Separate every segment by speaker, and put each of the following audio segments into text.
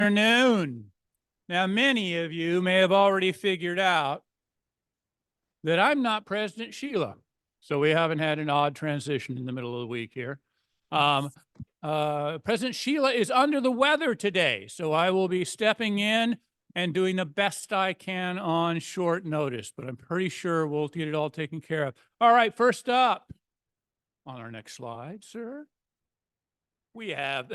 Speaker 1: Afternoon. Now, many of you may have already figured out that I'm not President Sheila, so we haven't had an odd transition in the middle of the week here. President Sheila is under the weather today, so I will be stepping in and doing the best I can on short notice, but I'm pretty sure we'll get it all taken care of. All right, first up on our next slide, sir, we have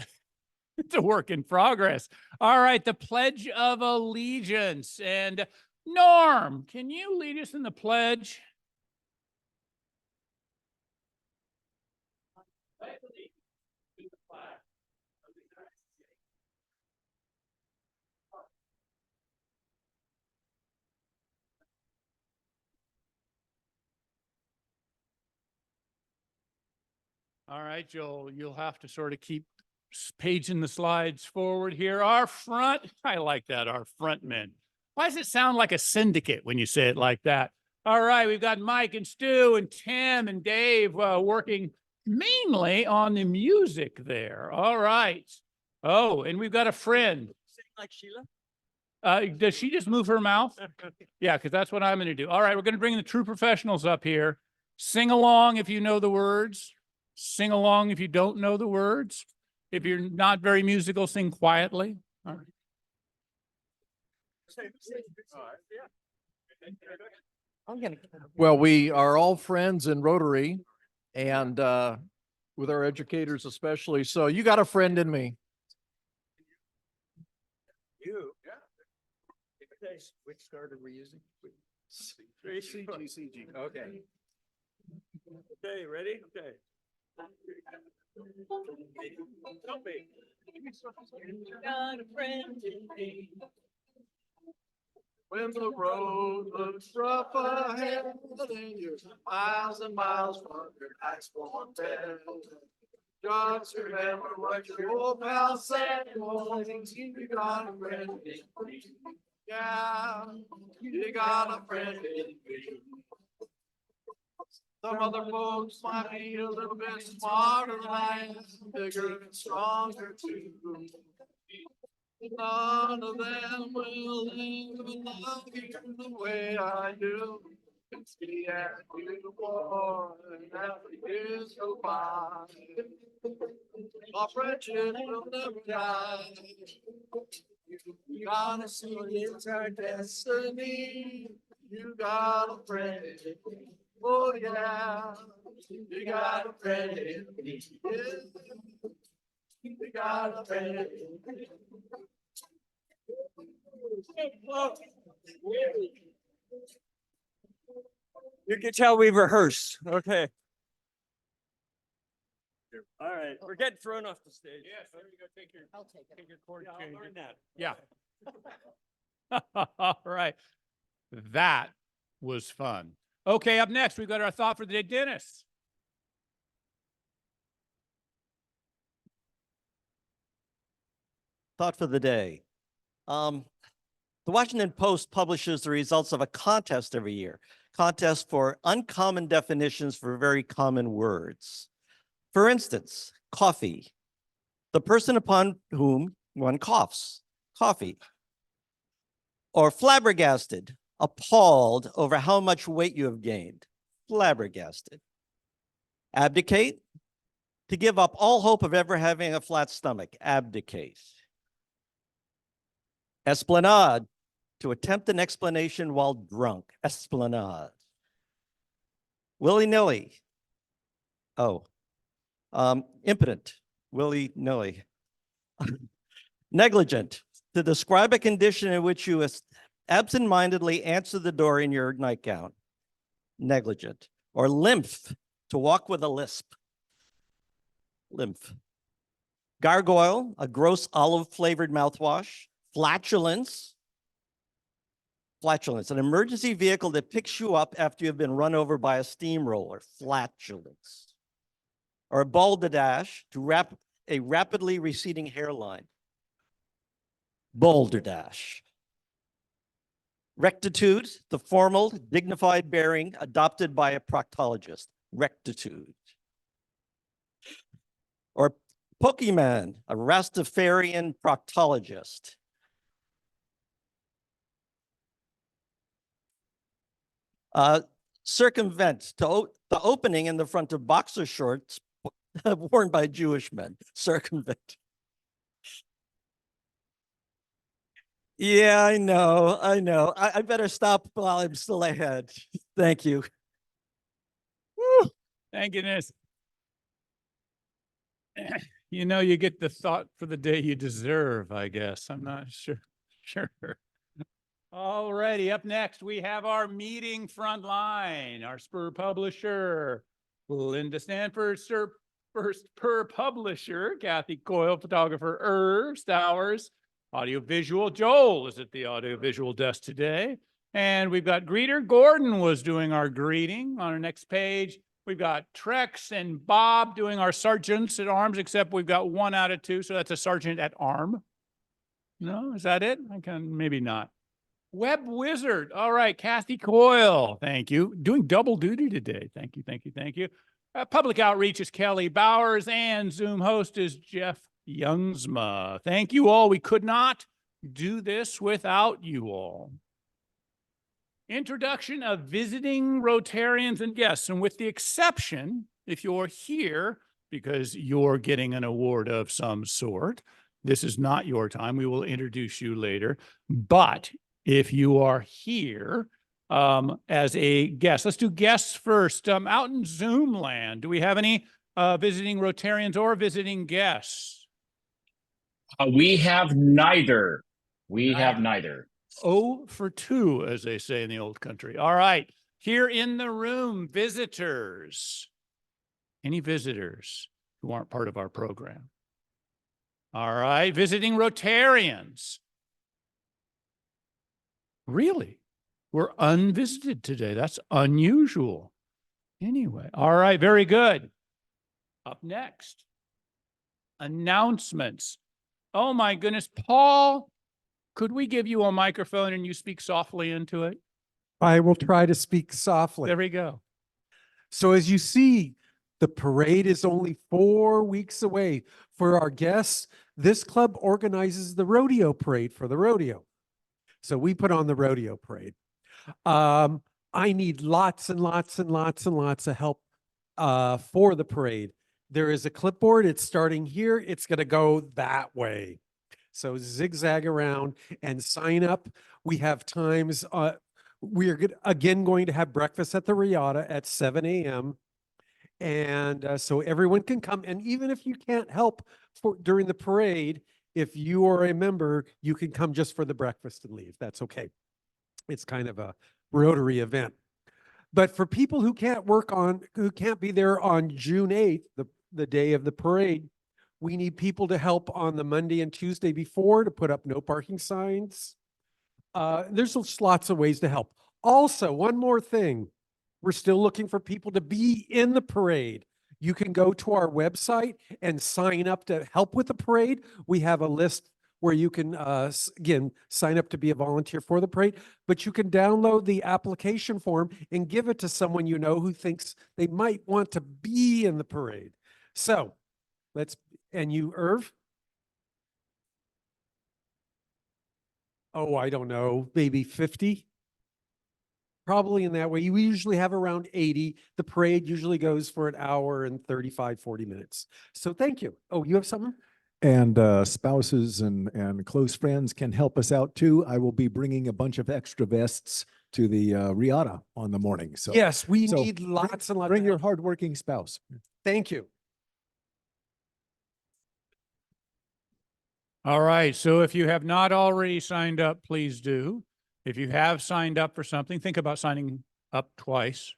Speaker 1: it's a work in progress. All right, the Pledge of Allegiance. And Norm, can you lead us in the pledge? All right, you'll have to sort of keep paging the slides forward here. Our front, I like that, our front men. Why does it sound like a syndicate when you say it like that? All right, we've got Mike and Stu and Tim and Dave working mainly on the music there. All right. Oh, and we've got a friend.
Speaker 2: Like Sheila?
Speaker 1: Does she just move her mouth? Yeah, because that's what I'm going to do. All right, we're going to bring the true professionals up here. Sing along if you know the words. Sing along if you don't know the words. If you're not very musical, sing quietly. All right.
Speaker 3: Well, we are all friends in Rotary and with our educators especially. So you got a friend in me.
Speaker 2: You? Yeah. Which start are we using?
Speaker 3: CG.
Speaker 2: Okay. Okay, ready? Okay. Help me. Got a friend in me.
Speaker 3: When the road looks rough ahead and you're miles and miles from your next one bed. Just remember what your old pal said. You got a friend in me. Yeah, you got a friend in me. Some other folks might be a little bit smarter than I am, bigger and stronger too. None of them will live and love you the way I do. It's me and you, boy, and every years go by. Our friendship will never die. You gotta see it's our destiny. You got a friend in me. Oh yeah, you got a friend in me. Yeah. You got a friend in me.
Speaker 2: You can tell we rehearsed. Okay. All right, we're getting thrown off the stage.
Speaker 1: Yes, there you go. Take your chord
Speaker 2: Yeah, I'll
Speaker 1: change.
Speaker 2: learn that.
Speaker 1: Yeah. All right. That was fun. Okay, up next, we've got our thought for the day, Dennis.
Speaker 4: Thought for the day. The Washington Post publishes the results of a contest every year. Contest for uncommon definitions for very common words. For instance, coffee. The person upon whom one coughs. Coffee. Or flabbergasted. Appalled over how much weight you have gained. Flabbergasted. Abdicate. To give up all hope of ever having a flat stomach. Abdicate. Esplanade, to attempt an explanation while drunk. Esplanade. Willy-nilly. Oh. Impotent. Willy-nilly. Negligent, to describe a condition in which you absent-mindedly answer the door in your nightgown. Negligent. Or lymph, to walk with a lisp. Lymph. Gargoyle, a gross olive-flavored mouthwash. Flatulence. Flatulence, an emergency vehicle that picks you up after you've been run over by a steamroller. Flatulence. Or a balderdash, to wrap a rapidly receding hairline. Balderdash. Rectitude, the formal, dignified bearing adopted by a proctologist. Rectitude. Or Pokemon, a Rastafarian proctologist. Circumvent, the opening in the front of boxer shorts worn by Jewish men. Circumvent. Yeah, I know. I better stop while I'm still ahead. Thank you.
Speaker 1: Woo, thank goodness. You know, you get the thought for the day you deserve, I guess. I'm not sure. Sure. All righty, up next, we have our meeting front line, our Spur publisher, Linda Stanford, first per publisher, Kathy Coyle, photographer, Irv Stowers, audiovisual, Joel is at the audiovisual desk today. And we've got greeter, Gordon was doing our greeting. On our next page, we've got Trex and Bob doing our sergeants at arms, except we've got 1 out of 2, so that's a sergeant at arm. No, is that it? I can, maybe not. Web Wizard. All right, Kathy Coyle. Thank you. Doing double duty today. Thank you, thank you, thank you. Public outreach is Kelly Bowers, and Zoom host is Jeff Youngsma. Thank you all. We could not do this without you all. Introduction of visiting Rotarians and guests. And with the exception, if you're here because you're getting an award of some sort, this is not your time. We will introduce you later. But if you are here as a guest, let's do guests first. Out in Zoom land, do we have any visiting Rotarians or visiting guests?
Speaker 2: We have neither. We have neither.
Speaker 1: 0 for 2, as they say in the old country. All right. Here in the room, visitors. Any visitors who aren't part of our program? All right. Visiting Rotarians. Really? We're unvisited today. That's unusual. Anyway, all right, very good. Up next, announcements. Oh my goodness, Paul, could we give you a microphone and you speak softly into it?
Speaker 5: I will try to speak softly.
Speaker 1: There we go.
Speaker 5: So as you see, the parade is only 4 weeks away. For our guests, this club organizes the rodeo parade for the rodeo. So we put on the rodeo parade. I need lots and lots and lots and lots of help for the parade. There is a clipboard. It's starting here. It's going to go that way. So zigzag around and sign up. We have times. We are again going to have breakfast at the Riata at 7 a.m. And so everyone can come. And even if you can't help during the parade, if you are a member, you can come just for the breakfast and leave. That's okay. It's kind of a Rotary event. But for people who can't be there on June 8th, the day of the parade, we need people to help on the Monday and Tuesday before to put up no parking signs. There's lots of ways to help. Also, one more thing. We're still looking for people to be in the parade. You can go to our website and sign up to help with the parade. We have a list where you can, again, sign up to be a volunteer for the parade, but you can download the application form and give it to someone you know who thinks they might want to be in the parade. So and you, Irv? Oh, I don't know, maybe 50? Probably in that way. We usually have around 80. The parade usually goes for an hour and 35, 40 minutes. So thank you. Oh, you have something?
Speaker 6: And spouses and close friends can help us out too. I will be bringing a bunch of extra vests to the Riata on the morning. So
Speaker 5: Yes, we
Speaker 6: so
Speaker 5: need lots and lots.
Speaker 6: bring
Speaker 5: of
Speaker 6: your
Speaker 5: help.
Speaker 6: hardworking spouse.
Speaker 5: Thank you.
Speaker 1: All right. So if you have not already signed up, please do. If you have signed up for something, think about signing up twice.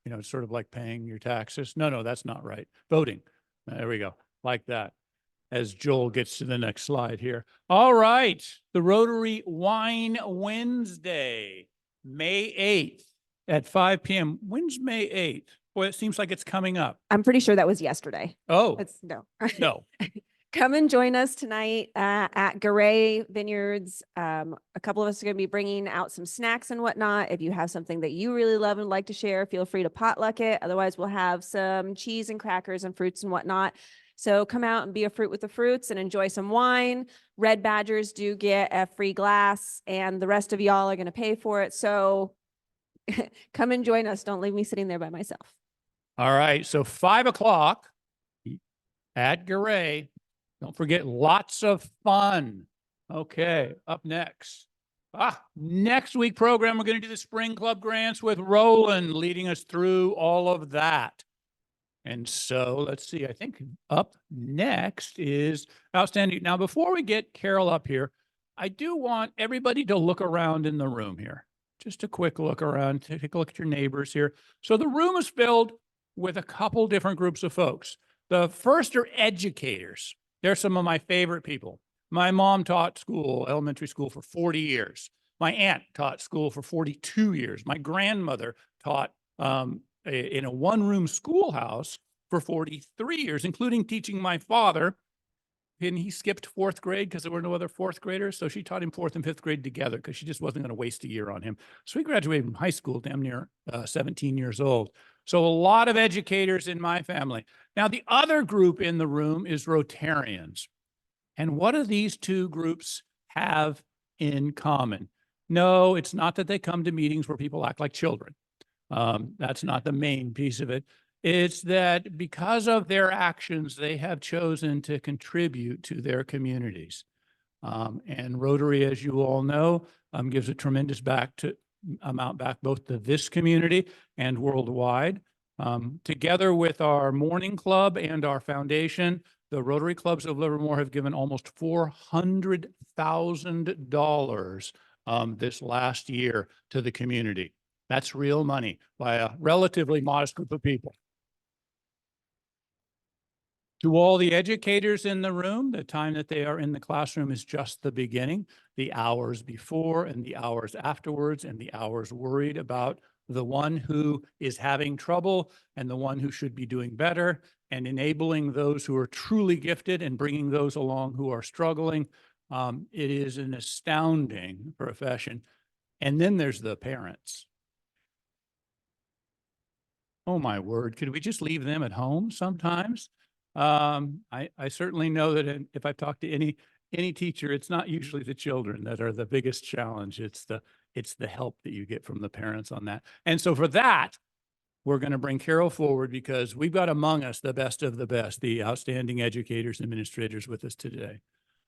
Speaker 1: You know, it's sort of like paying your taxes. No, that's not right. Voting. There we go. Like that. As Joel gets to the next slide here. All right. The Rotary Wine Wednesday, May 8th at 5 p.m. When's May 8th? Boy, it seems like it's coming up.
Speaker 7: I'm pretty sure that was yesterday.
Speaker 1: Oh,
Speaker 7: No.
Speaker 1: no.
Speaker 7: Come and join us tonight at Garay Vineyards. A couple of us are going to be bringing out some snacks and whatnot. If you have something that you really love and like to share, feel free to potluck it. Otherwise, we'll have some cheese and crackers and fruits and whatnot. So come out and be a fruit with the fruits and enjoy some wine. Red Badgers do get a free glass, and the rest of y'all are going to pay for it. So come and join us. Don't leave me sitting there by myself.
Speaker 1: All right, so 5 o'clock at Garay. Don't forget, lots of fun. Okay, up next. Next week program, we're going to do the Spring Club Grants with Roland leading us through all of that. And so let's see, I think up next is outstanding. Now, before we get Carol up here, I do want everybody to look around in the room here. Just a quick look around, take a look at your neighbors here. So the room is filled with a couple different groups of folks. The first are educators. They're some of my favorite people. My mom taught school, elementary school, for 40 years. My aunt taught school for 42 years. My grandmother taught in a one-room schoolhouse for 43 years, including teaching my father. And he skipped 4th grade because there were no other 4th graders. So she taught him 4th and 5th grade together because she just wasn't going to waste a year on him. So he graduated from high school damn near 17 years old. So a lot of educators in my family. Now, the other group in the room is Rotarians. And what do these two groups have in common? No, it's not that they come to meetings where people act like children. That's not the main piece of it. It's that because of their actions, they have chosen to contribute to their communities. And Rotary, as you all know, gives a tremendous amount back both to this community and worldwide. Together with our morning club and our foundation, the Rotary Clubs of Livermore have given almost $400,000 this last year to the community. That's real money by a relatively modest group of people. To all the educators in the room, the time that they are in the classroom is just the beginning. The hours before and the hours afterwards and the hours worried about the one who is having trouble and the one who should be doing better, and enabling those who are truly gifted and bringing those along who are struggling. It is an astounding profession. And then there's the parents. Oh my word, could we just leave them at home sometimes? I certainly know that if I've talked to any teacher, it's not usually the children that are the biggest challenge. It's the help that you get from the parents on that. And so for that, we're going to bring Carol forward because we've got among us the best of the best, the outstanding educators, administrators with us today.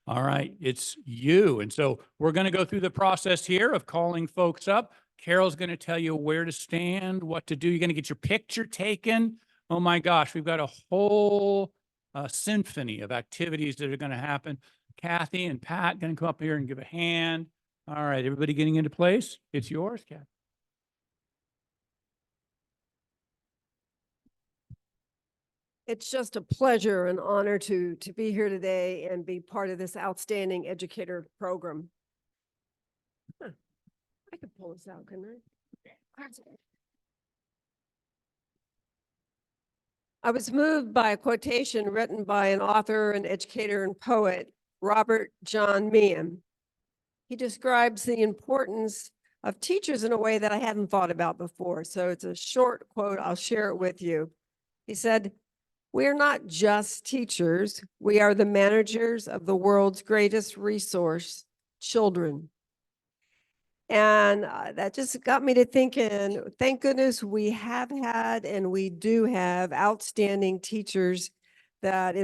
Speaker 1: All right, it's you. And so we're going to go through the process here of calling folks up. Carol's going to tell you where to stand, what to do. You're going to get your picture taken. Oh my gosh, we've got a whole symphony of activities that are going to happen. Kathy and Pat going to come up here and give a hand. All right, everybody getting into place? It's yours, Kathy.
Speaker 8: It's just a pleasure and honor to be here today and be part of this outstanding educator program. Huh. I could pull this out, couldn't I? I was moved by a quotation written by an author, an educator, and poet, Robert John Meehan. He describes the importance of teachers in a way that I hadn't thought about before. So it's a short quote. I'll share it with you. He said, "We are not just teachers. We are the managers of the world's greatest resource, children." And that just got me to thinking, thank goodness we have had and we do have outstanding teachers that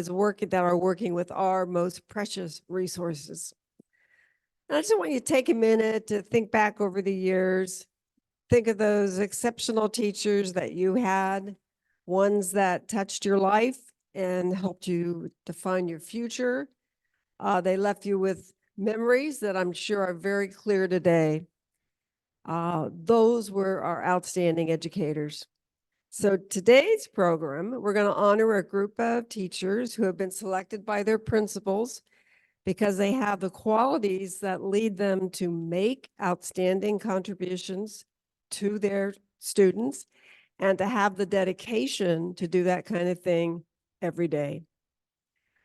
Speaker 8: are working with our most precious resources. And I just want you to take a minute to think back over the years. Think of those exceptional teachers that you had, ones that touched your life and helped you define your future. They left you with memories that I'm sure are very clear today. Those were our outstanding educators. So today's program, we're going to honor a group of teachers who have been selected by their principals because they have the qualities that lead them to make outstanding contributions to their students and to have the dedication to do that kind of thing every day.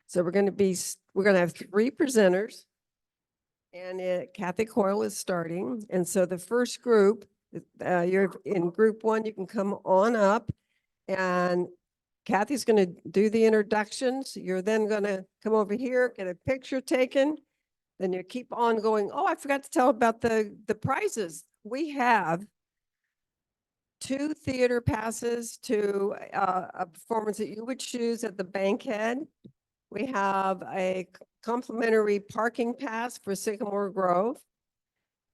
Speaker 8: So we're going to have 3 presenters. And Kathy RcoL is starting. And so the first group, you're in group 1, you can come on up. And Kathy's going to do the introductions. You're then going to come over here, get a picture taken. Then you keep on going. Oh, I forgot to tell about the prizes. We have 2 theater passes to a performance that you would choose at the Bankhead. We have a complimentary parking pass for Sycamore Grove.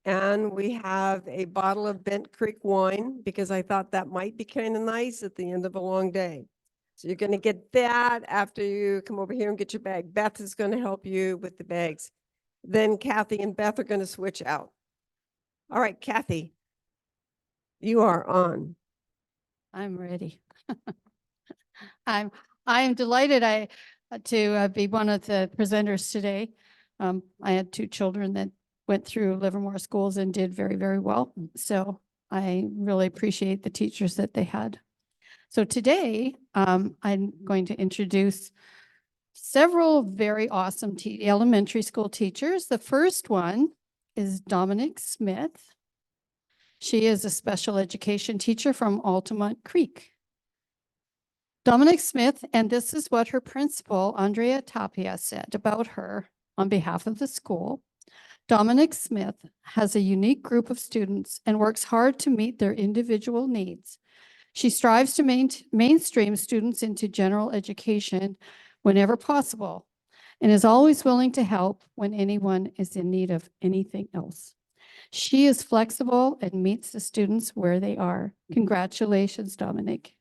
Speaker 8: And we have a bottle of Bent Creek wine because I thought that might be kind of nice at the end of a long day. So you're going to get that after you come over here and get your bag. Beth is going to help you with the bags. Then Kathy and Beth are going to switch out. All right, Kathy, you are on.
Speaker 9: I'm ready. I'm delighted to be one of the presenters today. I had 2 children that went through Livermore schools and did very, very well. So I really appreciate the teachers that they had. So today, I'm going to introduce several very awesome elementary school teachers. The first one is Dominic Smith. She is a special education teacher from Altamont Creek. Dominic Smith, and this is what her principal, Andrea Tapia, said about her on behalf of the school. Dominic Smith has a unique group of students and works hard to meet their individual needs. She strives to mainstream students into general education whenever possible and is always willing to help when anyone is in need of anything else. She is flexible and meets the students where they are. Congratulations, Dominic.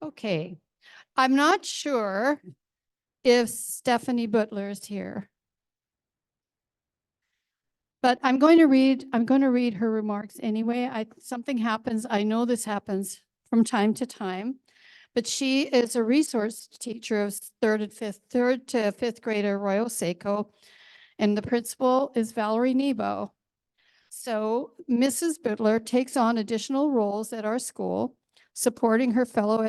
Speaker 9: Okay, I'm not sure if Stephanie Butler is here, but I'm going to read her remarks anyway. Something happens. I know this happens from time to time, but she is a resource teacher of third to fifth grade at Arroyo Seco, and the principal is Valerie Nebo. So Mrs. Butler takes on additional roles at our school, supporting her fellow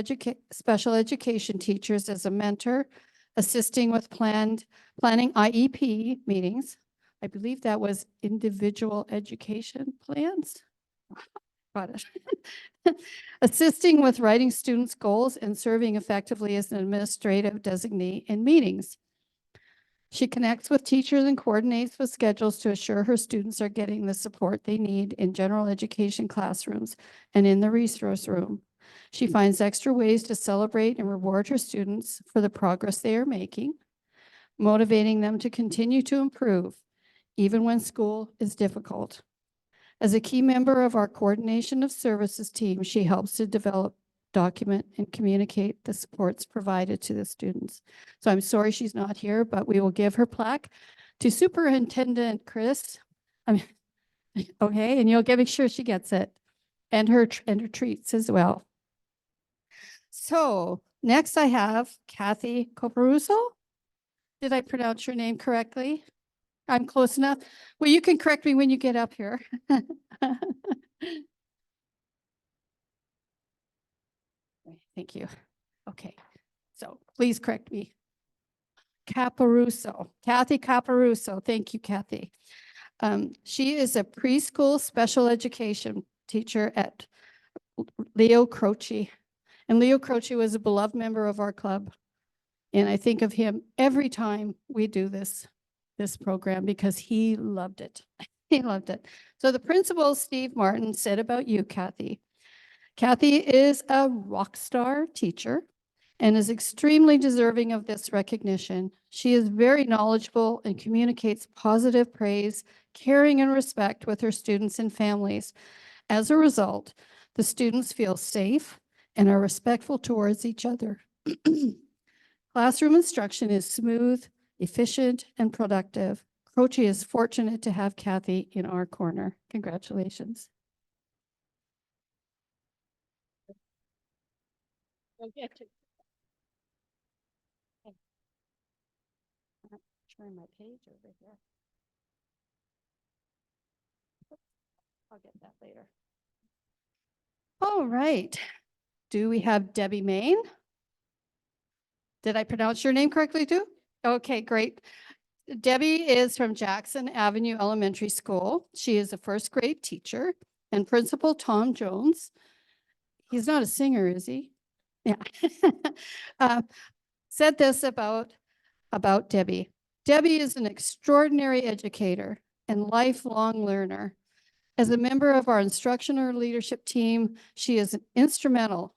Speaker 9: special education teachers as a mentor, assisting with planning IEP meetings. I believe that was individual education plans. Got it. Assisting with writing students' goals and serving effectively as an administrative designee in meetings. She connects with teachers and coordinates with schedules to assure her students are getting the support they need in general education classrooms and in the resource room. She finds extra ways to celebrate and reward her students for the progress they are making, motivating them to continue to improve, even when school is difficult. As a key member of our coordination of services team, she helps to develop, document, and communicate the supports provided to the students. So I'm sorry she's not here, but we will give her plaque to Superintendent Chris. Okay, and you'll make sure she gets it, and her treats as well. So next I have Kathy Coparuso. Did I pronounce your name correctly? I'm close enough. Well, you can correct me when you get up here. Thank you. Okay, so please correct me. Caparuso, Kathy Caparuso. Thank you, Kathy. She is a preschool special education teacher at Leo Croce. And Leo Croce was a beloved member of our club. And I think of him every time we do this program because he loved it. He loved it. So the principal, Steve Martin, said about you, Kathy. Kathy is a rock star teacher and is extremely deserving of this recognition. She is very knowledgeable and communicates positive praise, caring, and respect with her students and families. As a result, the students feel safe and are respectful towards each other. Classroom instruction is smooth, efficient, and productive. Croce is fortunate to have Kathy in our corner. Congratulations. Turn my page over here. I'll get that later. All right. Do we have Debbie Main? Did I pronounce your name correctly too? Okay, great. Debbie is from Jackson Avenue Elementary School. She is a first grade teacher, and Principal Tom Jones, he's not a singer, is he? Yeah. Said this about Debbie. Debbie is an extraordinary educator and lifelong learner. As a member of our instructional leadership team, she is instrumental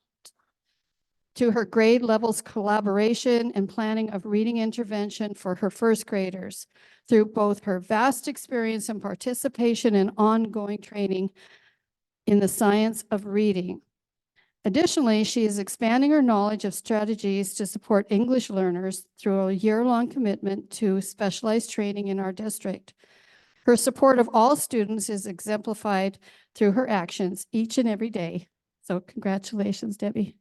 Speaker 9: to her grade levels collaboration and planning of reading intervention for her first graders through both her vast experience and participation in ongoing training in the science of reading. Additionally, she is expanding her knowledge of strategies to support English learners through a year-long commitment to specialized training in our district. Her support of all students is exemplified through her actions each and every day. So congratulations, Debbie.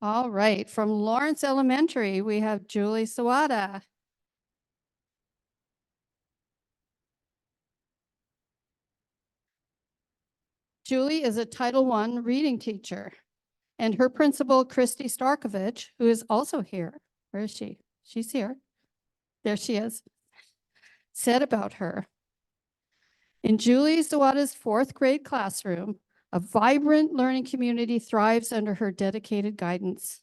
Speaker 9: All right, from Lawrence Elementary, we have Julie Sawada. Julie is a Title I reading teacher, and her principal, Christy Starkovich, who is also here. Where is she? She's here. There she is. Said about her. In Julie Sawada's fourth grade classroom, a vibrant learning community thrives under her dedicated guidance.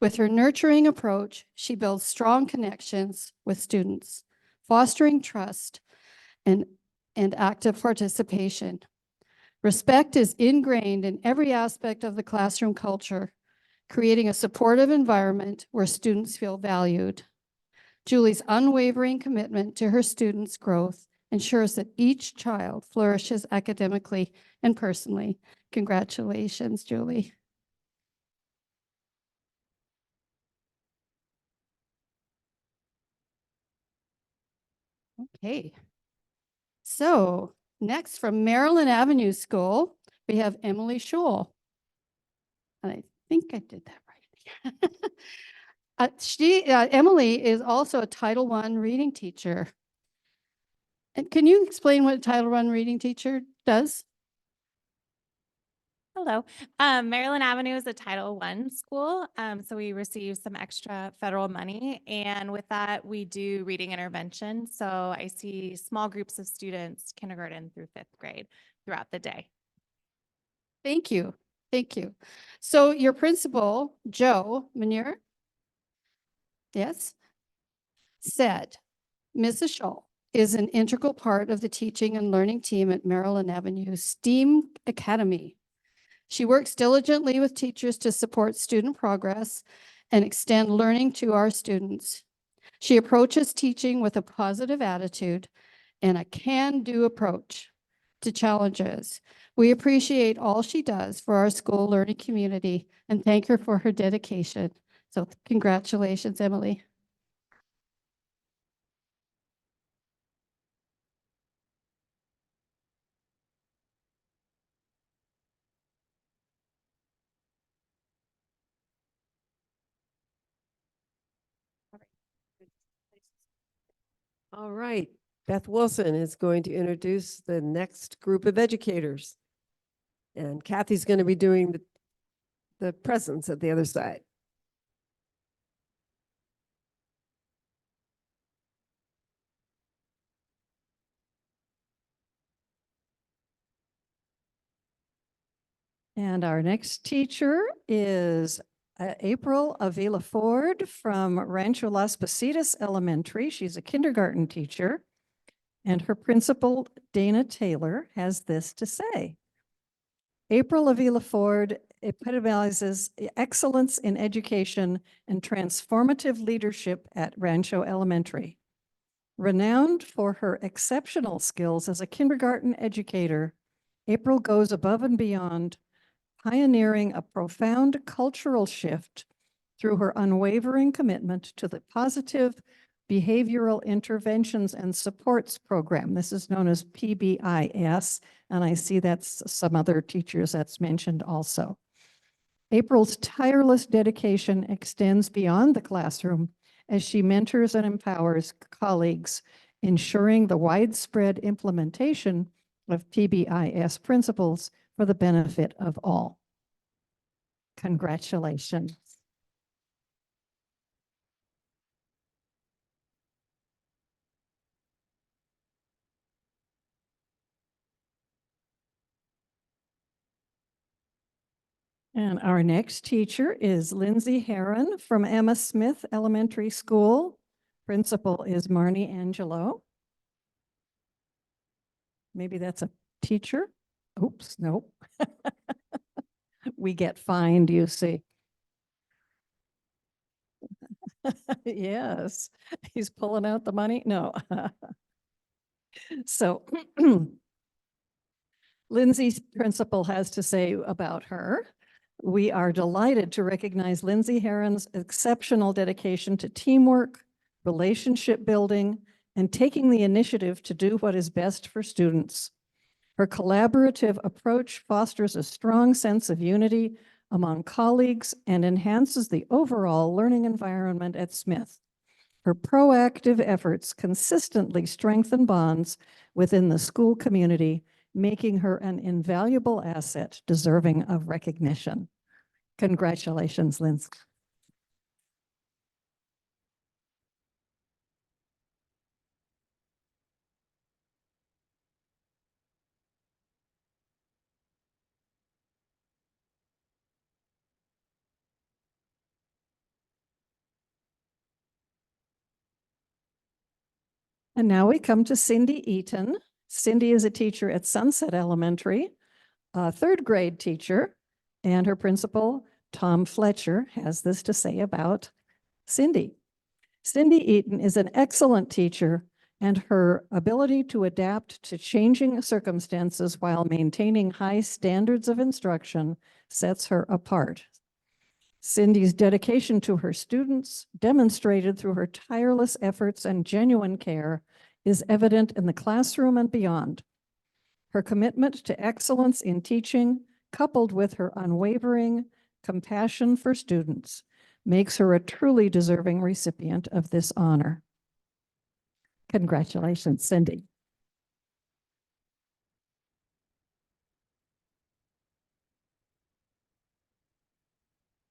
Speaker 9: With her nurturing approach, she builds strong connections with students, fostering trust and active participation. Respect is ingrained in every aspect of the classroom culture, creating a supportive environment where students feel valued. Julie's unwavering commitment to her students' growth ensures that each child flourishes academically and personally. Congratulations, Julie. Okay. So next from Maryland Avenue School, we have Emily Scholl. And I think I did that right. Emily is also a Title I reading teacher. And can you explain what a Title I reading teacher does?
Speaker 10: Hello. Maryland Avenue is a Title I school, so we receive some extra federal money, and with that, we do reading intervention. So I see small groups of students, kindergarten through fifth grade, throughout the day.
Speaker 9: Thank you. Thank you. So your principal, Joe Manier, yes, said, Mrs. Scholl is an integral part of the teaching and learning team at Maryland Avenue STEAM Academy. She works diligently with teachers to support student progress and extend learning to our students. She approaches teaching with a positive attitude and a can-do approach to challenges. We appreciate all she does for our school learning community and thank her for her dedication. So congratulations, Emily.
Speaker 8: All right, Beth Wilson is going to introduce the next group of educators. And Kathy's going to be doing the presents at the other side.
Speaker 11: And our next teacher is April Avila Ford from Rancho Las Positas Elementary. She's a kindergarten teacher. And her principal, Dana Taylor, has this to say. April Avila Ford epitomizes excellence in education and transformative leadership at Rancho Elementary. Renowned for her exceptional skills as a kindergarten educator, April goes above and beyond, pioneering a profound cultural shift through her unwavering commitment to the positive behavioral interventions and supports program. This is known as PBIS, and I see that's some other teachers that's mentioned also. April's tireless dedication extends beyond the classroom as she mentors and empowers colleagues, ensuring the widespread implementation of PBIS principles for the benefit of all. Congratulations. And our next teacher is Lindsay Heron from Emma Smith Elementary School. Principal is Marnie Angelo. Maybe that's a teacher. Oops, nope. We get fined, you see. Yes, he's pulling out the money. No. So Lindsay's principal has to say about her. We are delighted to recognize Lindsay Heron's exceptional dedication to teamwork, relationship building, and taking the initiative to do what is best for students. Her collaborative approach fosters a strong sense of unity among colleagues and enhances the overall learning environment at Smith. Her proactive efforts consistently strengthen bonds within the school community, making her an invaluable asset deserving of recognition. Congratulations, Lindsay. And now we come to Cindy Eaton. Cindy is a teacher at Sunset Elementary, a third grade teacher, and her principal, Tom Fletcher, has this to say about Cindy. Cindy Eaton is an excellent teacher, and her ability to adapt to changing circumstances while maintaining high standards of instruction sets her apart. Cindy's dedication to her students, demonstrated through her tireless efforts and genuine care, is evident in the classroom and beyond. Her commitment to excellence in teaching, coupled with her unwavering compassion for students, makes her a truly deserving recipient of this honor. Congratulations, Cindy.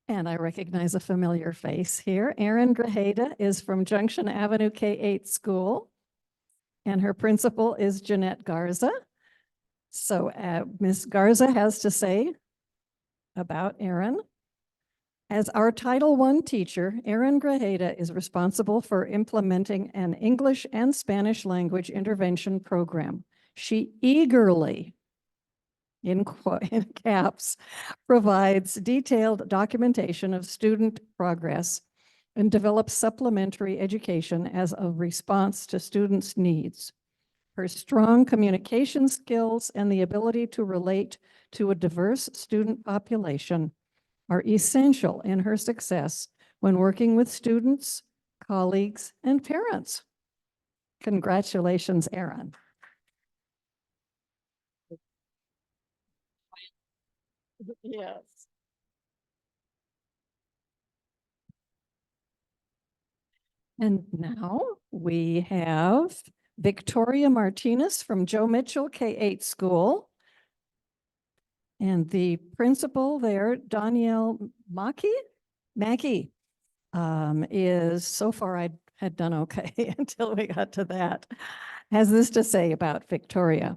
Speaker 11: And I recognize a familiar face here. Erin Grajeda is from Junction Avenue K-8 School, and her principal is Jeanette Garza. So Ms. Garza has to say about Erin. As our Title I teacher, Erin Grajeda is responsible for implementing an English and Spanish language intervention program. She eagerly, in caps, provides detailed documentation of student progress and develops supplementary education as a response to students' needs. Her strong communication skills and the ability to relate to a diverse student population are essential in her success when working with students, colleagues, and parents. Congratulations, Erin. Yes. And now we have Victoria Martinez from Joe Mitchell K-8 School. And the principal there, Danielle Mackey, is, so far I had done okay until we got to that, has this to say about Victoria.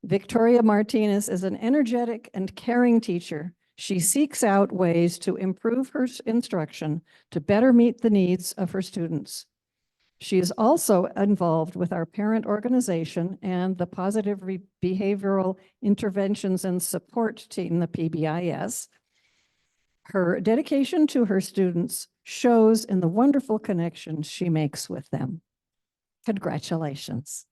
Speaker 11: Victoria Martinez is an energetic and caring teacher. She seeks out ways to improve her instruction to better meet the needs of her students. She is also involved with our parent organization and the Positive Behavioral Interventions and Support Team, the PBIS. Her dedication to her students shows in the wonderful connections she makes with them. Congratulations.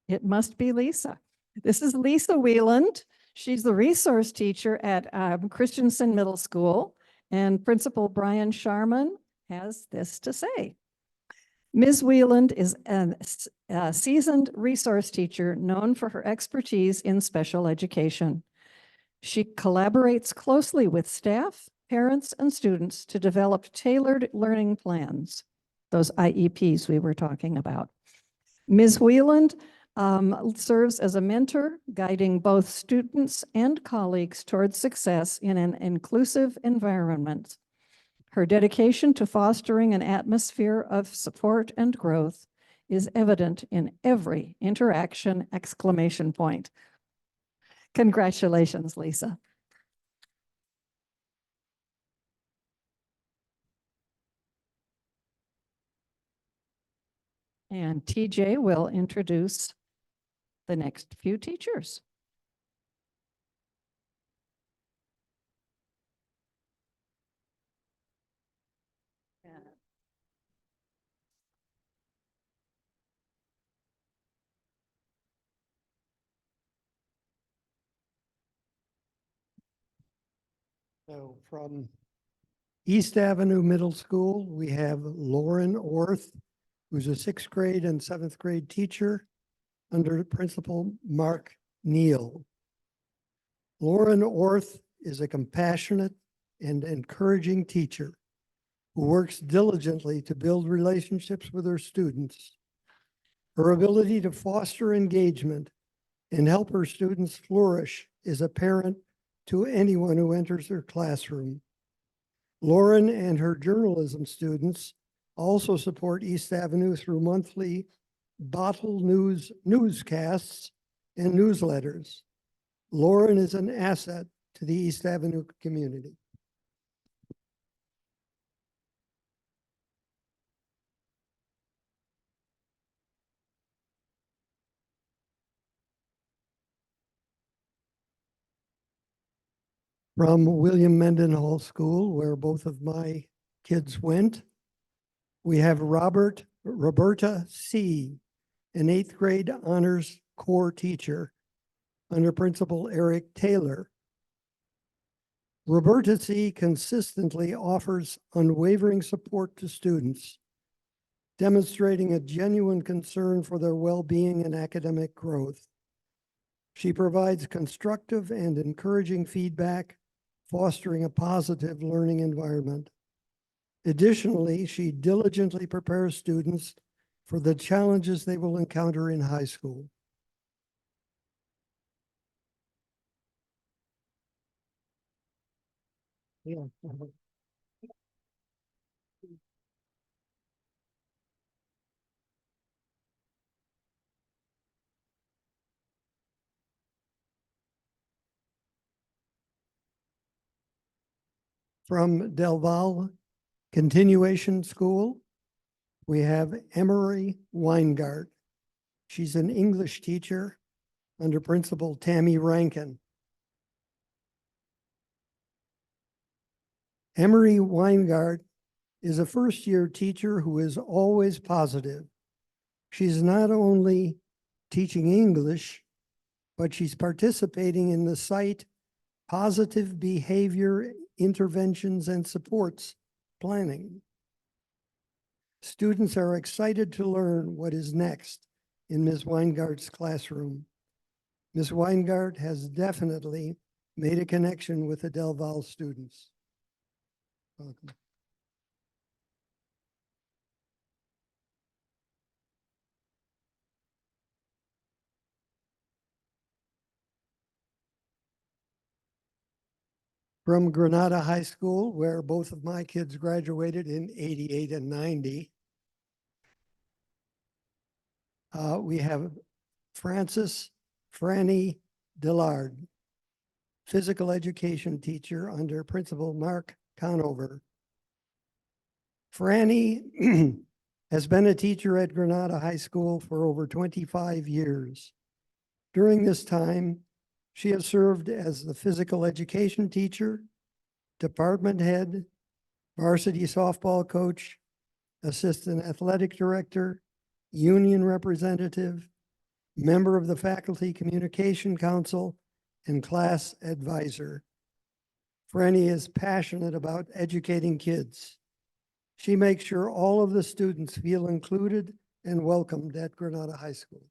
Speaker 11: It must be Lisa. This is Lisa Wieland. She's the resource teacher at Christensen Middle School, and Principal Brian Sharman has this to say. Ms. Wieland is a seasoned resource teacher known for her expertise in special education. She collaborates closely with staff, parents, and students to develop tailored learning plans. those IEPs we were talking about. Ms. Wheeland serves as a mentor, guiding both students and colleagues towards success in an inclusive environment. Her dedication to fostering an atmosphere of support and growth is evident in every interaction! Congratulations, Lisa. And TJ will introduce the next few teachers.
Speaker 12: So from East Avenue Middle School, we have Lauren Orth, who's a 6th grade and 7th grade teacher under Principal Mark Neal. Lauren Orth is a compassionate and encouraging teacher who works diligently to build relationships with her students. Her ability to foster engagement and help her students flourish is apparent to anyone who enters her classroom. Lauren and her journalism students also support East Avenue through monthly bottle newscasts and newsletters. Lauren is an asset to the East Avenue community. From William Mendenhall School, where both of my kids went, we have Roberta C., an 8th grade honors core teacher under Principal Eric Taylor. Roberta C. consistently offers unwavering support to students, demonstrating a genuine concern for their well-being and academic growth. She provides constructive and encouraging feedback, fostering a positive learning environment. Additionally, she diligently prepares students for the challenges they will encounter in high school. Yeah. From Del Valle Continuation School, we have Emery Weingart. She's an English teacher under Principal Tammy Rankin. Emery Weingart is a first-year teacher who is always positive. She's not only teaching English, but she's participating in the site Positive Behavior Interventions and Supports Planning. Students are excited to learn what is next in Ms. Weingart's classroom. Ms. Weingart has definitely made a connection with the Del Valle students. Welcome. From Granada High School, where both of my kids graduated in 88 and 90, we have Franny Dillard, physical education teacher under Principal Mark Conover. Franny has been a teacher at Granada High School for over 25 years. During this time, she has served as the physical education teacher, department head, varsity softball coach, assistant athletic director, union representative, member of the Faculty Communication Council, and class advisor. Franny is passionate about educating kids. She makes sure all of the students feel included and welcomed at Granada High School.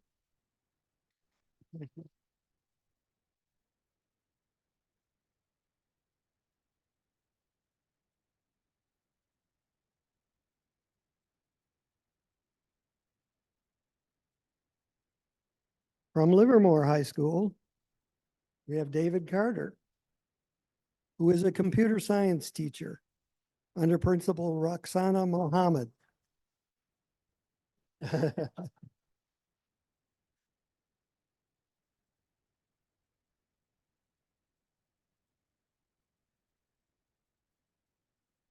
Speaker 12: From Livermore High School, we have David Carter, who is a computer science teacher under Principal Roxana Mohammed.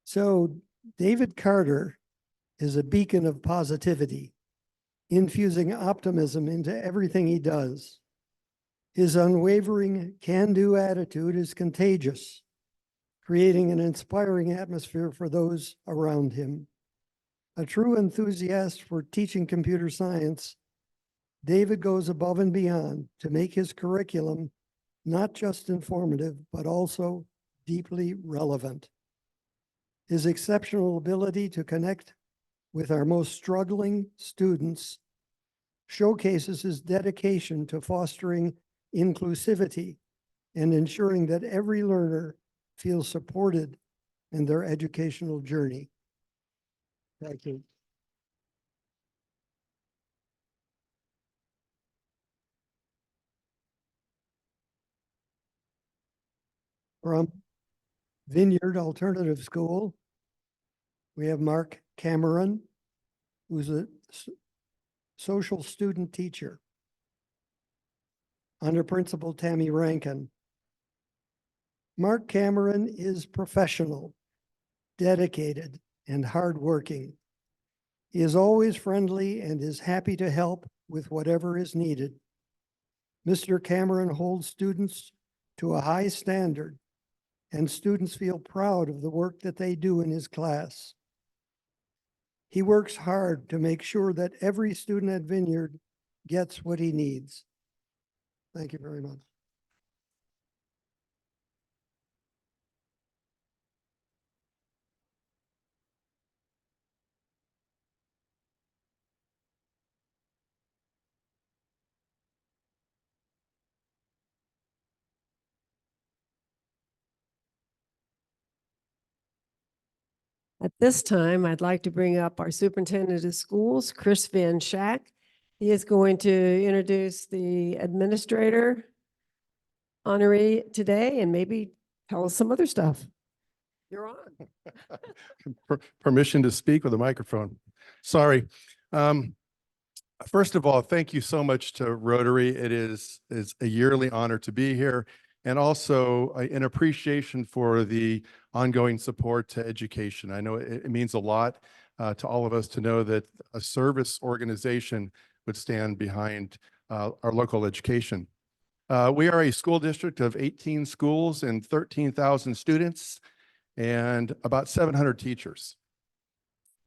Speaker 12: So David Carter is a beacon of positivity, infusing optimism into everything he does. His unwavering can-do attitude is contagious, creating an inspiring atmosphere for those around him. A true enthusiast for teaching computer science, David goes above and beyond to make his curriculum not just informative, but also deeply relevant. His exceptional ability to connect with our most struggling students showcases his dedication to fostering inclusivity and ensuring that every learner feels supported in their educational journey. Thank you. From Vineyard Alternative School, we have Mark Cameron, who's a social student teacher under Principal Tammy Rankin. Mark Cameron is professional, dedicated, and hardworking. He is always friendly and is happy to help with whatever is needed. Mr. Cameron holds students to a high standard, and students feel proud of the work that they do in his class. He works hard to make sure that every student at Vineyard gets what he needs. Thank you very much.
Speaker 8: At this time, I'd like to bring up our superintendent of schools, Chris Van Schack. He is going to introduce the administrator honoree today and maybe tell us some other stuff. You're on.
Speaker 3: Permission to speak with a microphone. Sorry. First of all, thank you so much to Rotary. It is a yearly honor to be here, and also an appreciation for the ongoing support to education. I know it means a lot to all of us to know that a service organization would stand behind our local education. We are a school district of 18 schools and 13,000 students and about 700 teachers.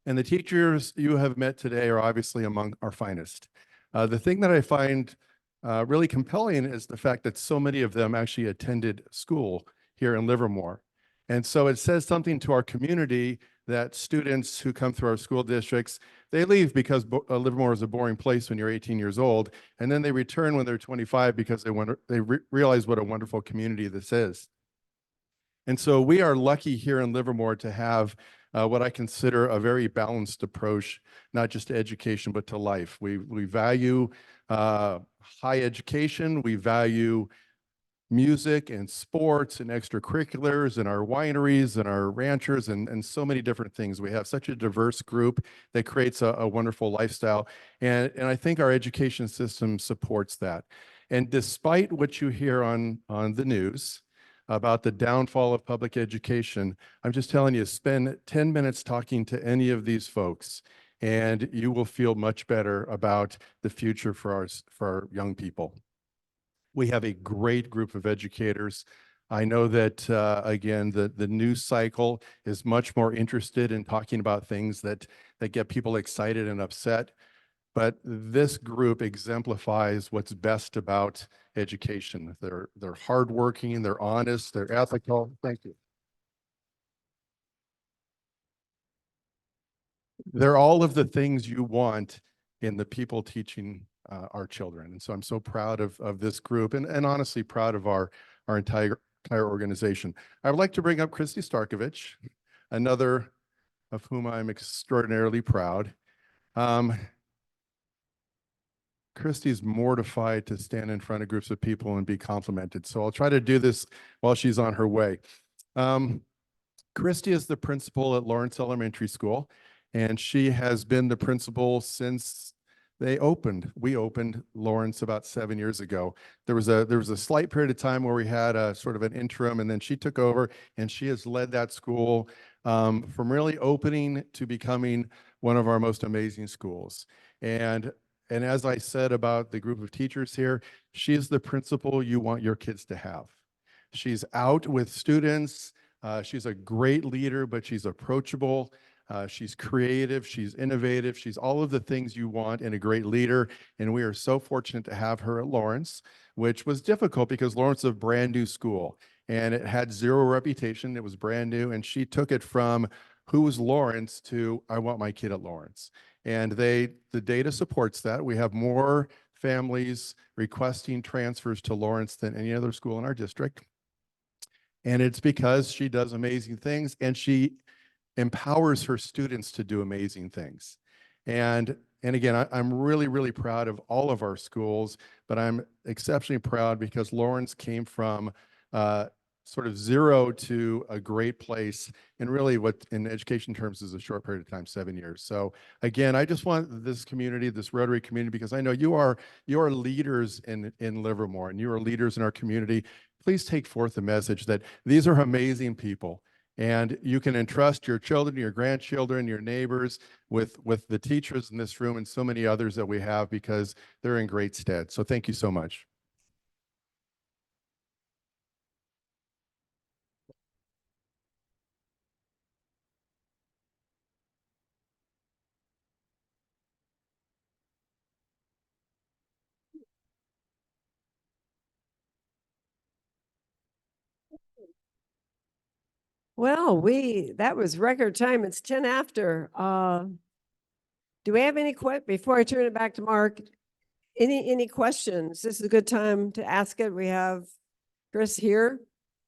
Speaker 3: And the teachers you have met today are obviously among our finest. The thing that I find really compelling is the fact that so many of them actually attended school here in Livermore. And so it says something to our community that students who come through our school districts, they leave because Livermore is a boring place when you're 18 years old, and then they return when they're 25 because they realize what a wonderful community this is. And so we are lucky here in Livermore to have what I consider a very balanced approach, not just to education, but to life. We value high education. We value music and sports and extracurriculars and our wineries and our ranchers and so many different things. We have such a diverse group that creates a wonderful lifestyle. And I think our education system supports that. And despite what you hear on the news about the downfall of public education, I'm just telling you, spend 10 minutes talking to any of these folks and you will feel much better about the future for our young people. We have a great group of educators. I know that, again, the news cycle is much more interested in talking about things that get people excited and upset. But this group exemplifies what's best about education. They're hardworking, they're honest, they're ethical. Thank you. They're all of the things you want in the people teaching our children. And so I'm so proud of this group and honestly proud of our entire organization. I would like to bring up Christy Starkovich, another of whom I'm extraordinarily proud. Christy's mortified to stand in front of groups of people and be complimented. So I'll try to do this while she's on her way. Christy is the principal at Lawrence Elementary School, and she has been the principal since they opened. We opened Lawrence about 7 years ago. There was a slight period of time where we had a sort of an interim, and then she took over, and she has led that school from really opening to becoming one of our most amazing schools. And as I said about the group of teachers here, she is the principal you want your kids to have. She's out with students. She's a great leader, but she's approachable. She's creative. She's innovative. She's all of the things you want in a great leader. And we are so fortunate to have her at Lawrence, which was difficult because Lawrence is a brand new school and it had zero reputation. It was brand new. And she took it from who was Lawrence to I want my kid at Lawrence. And the data supports that. We have more families requesting transfers to Lawrence than any other school in our district. And it's because she does amazing things and she empowers her students to do amazing things. And again, I'm really, really proud of all of our schools, but I'm exceptionally proud because Lawrence came from sort of zero to a great place and really what in education terms is a short period of time, 7 years. So again, I just want this community, this Rotary community, because I know you are leaders in Livermore and you are leaders in our community. Please take forth the message that these are amazing people and you can entrust your children, your grandchildren, your neighbors with the teachers in this room and so many others that we have because they're in great stead. So thank you so much.
Speaker 8: Well, that was record time. It's 10 after. Do we have any before I turn it back to Mark, any questions? This is a good time to ask it. We have Chris here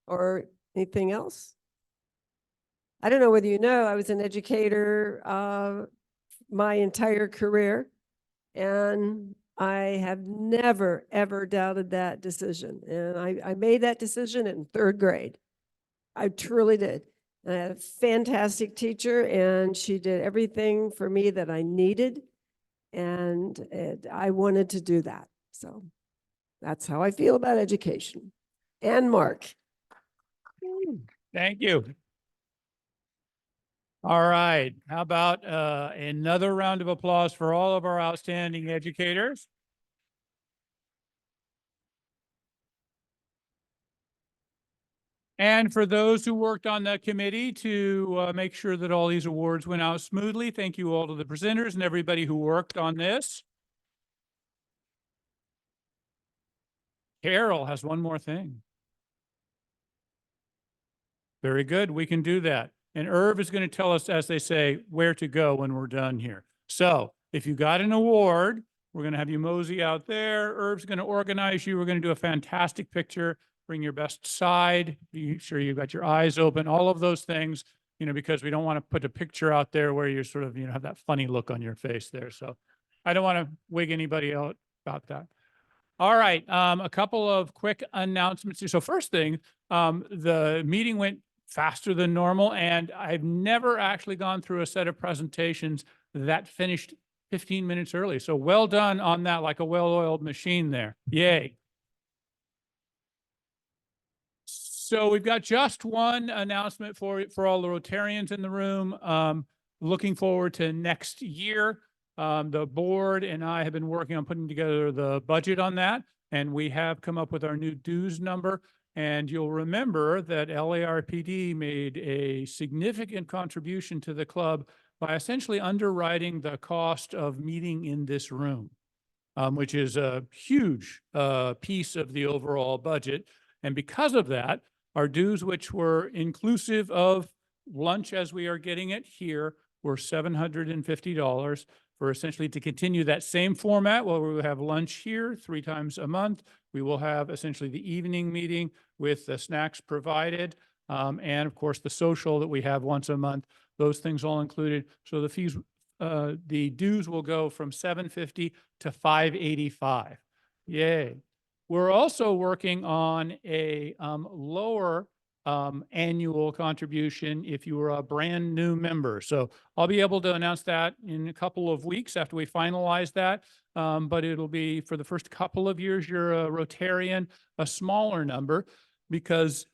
Speaker 8: or anything else? I don't know whether you know, I was an educator my entire career, and I have never, ever doubted that decision. And I made that decision in 3rd grade. I truly did. I had a fantastic teacher and she did everything for me that I needed. And I wanted to do that. So that's how I feel about education. And Mark.
Speaker 1: Thank you. All right. How about another round of applause for all of our outstanding educators? And for those who worked on the committee to make sure that all these awards went out smoothly, thank you all to the presenters and everybody who worked on this. Carol has one more thing. Very good. We can do that. And Irv is going to tell us, as they say, where to go when we're done here. So if you got an award, we're going to have you mosey out there. Irv's going to organize you. We're going to do a fantastic picture. Bring your best side. Be sure you've got your eyes open, all of those things, because we don't want to put a picture out there where you're sort of, have that funny look on your face there. So I don't want to wig anybody out about that. All right. A couple of quick announcements here. So first thing, the meeting went faster than normal, and I've never actually gone through a set of presentations that finished 15 minutes early. So well done on that, like a well-oiled machine there. Yay. So we've got just one announcement for all the Rotarians in the room. Looking forward to next year. The board and I have been working on putting together the budget on that, and we have come up with our new dues number. And you'll remember that LARPD made a significant contribution to the club by essentially underwriting the cost of meeting in this room, which is a huge piece of the overall budget. And because of that, our dues, which were inclusive of lunch as we are getting it here, were $750 for essentially to continue that same format where we will have lunch here 3 times a month. We will have essentially the evening meeting with the snacks provided. And of course, the social that we have once a month, those things all included. So the fees the dues will go from $750 to $585. Yay. We're also working on a lower annual contribution if you were a brand new member. So I'll be able to announce that in a couple of weeks after we finalize that. But it'll be for the first couple of years, you're a Rotarian, a smaller number, because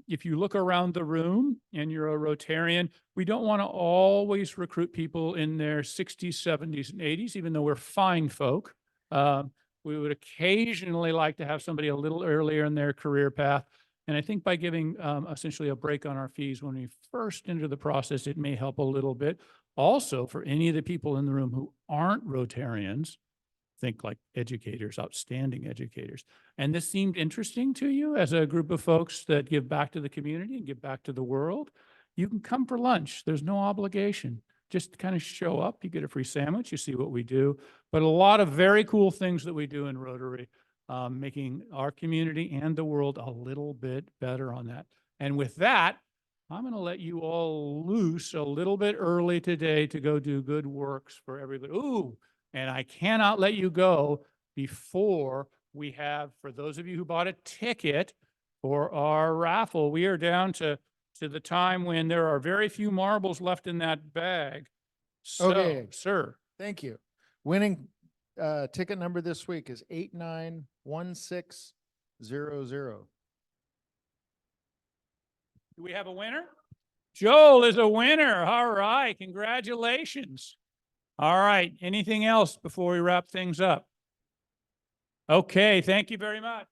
Speaker 1: if you look around the room and you're a Rotarian, we don't want to always recruit people in their 60s, 70s, and 80s, even though we're fine folk. We would occasionally like to have somebody a little earlier in their career path. And I think by giving essentially a break on our fees when we first enter the process, it may help a little bit. Also, for any of the people in the room who aren't Rotarians, think like educators, outstanding educators. And this seemed interesting to you as a group of folks that give back to the community and give back to the world, you can come for lunch. There's no obligation. Just kind of show up, you get a free sandwich, you see what we do. But a lot of very cool things that we do in Rotary, making our community and the world a little bit better on that. And with that, I'm going to let you all loose a little bit early today to go do good works for everybody. Ooh, and I cannot let you go before we have, for those of you who bought a ticket for our raffle, we are down to the time when there are very few marbles left in that bag. So,
Speaker 2: Okay.
Speaker 1: sir.
Speaker 2: Thank you. Winning ticket number this week is 891600.
Speaker 1: Do we have a winner? Joel is a winner. All right. Congratulations. All right. Anything else before we wrap things up? Okay. Thank you very much.